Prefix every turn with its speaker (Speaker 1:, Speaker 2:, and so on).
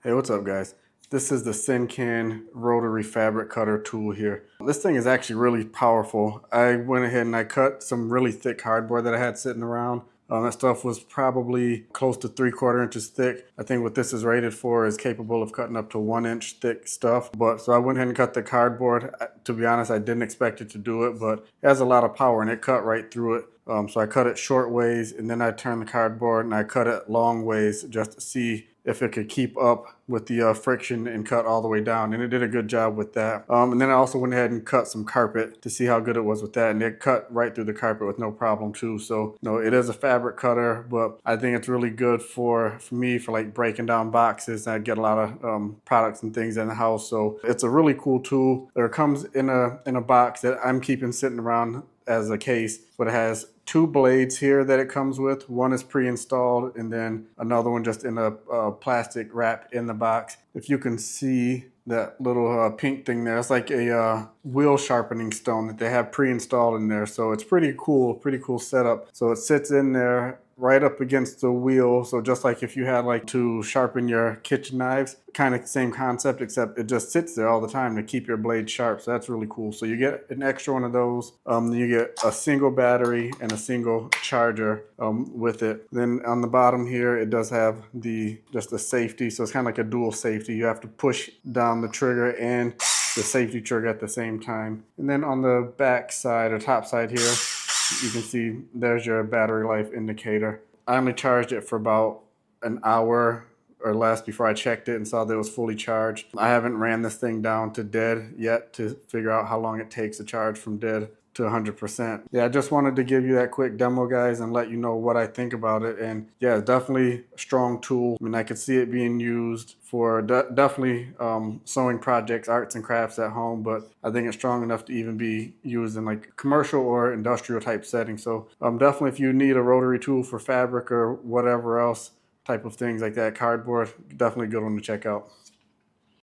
Speaker 1: Hey, what's up guys? This is the SenCan rotary fabric cutter tool here. This thing is actually really powerful. I went ahead and I cut some really thick cardboard that I had sitting around. That stuff was probably close to 3/4 inches thick. I think what this is rated for is capable of cutting up to 1 inch thick stuff. So I went ahead and cut the cardboard. To be honest, I didn't expect it to do it, but it has a lot of power and it cut right through it. So I cut it short ways and then I turned the cardboard and I cut it long ways just to see if it could keep up with the friction and cut all the way down, and it did a good job with that. And then I also went ahead and cut some carpet to see how good it was with that, and it cut right through the carpet with no problem too. So it is a fabric cutter, but I think it's really good for me for like breaking down boxes. I get a lot of products and things in the house, so it's a really cool tool. It comes in a box that I'm keeping sitting around as a case, but it has 2 blades here that it comes with. One is pre-installed and then another one just in a plastic wrap in the box. If you can see that little pink thing there, it's like a wheel sharpening stone that they have pre-installed in there. So it's pretty cool setup. So it sits in there right up against the wheel. So just like if you had like to sharpen your kitchen knives, kind of same concept, except it just sits there all the time to keep your blade sharp. So that's really cool. So you get an extra one of those. You get a single battery and a single charger with it. Then on the bottom here, it does have just the safety. So it's kind of like a dual safety. You have to push down the trigger and the safety trigger at the same time. And then on the back side or top side here, you can see there's your battery life indicator. I only charged it for about an hour or less before I checked it and saw that it was fully charged. I haven't ran this thing down to dead yet to figure out how long it takes to charge from dead to 100%. Yeah, I just wanted to give you that quick demo, guys, and let you know what I think about it. And yeah, definitely a strong tool. I mean, I could see it being used for definitely sewing projects, arts and crafts at home, but I think it's strong enough to even be used in like commercial or industrial type settings. So definitely if you need a rotary tool for fabric or whatever else type of things like that, cardboard, definitely a good one to check out.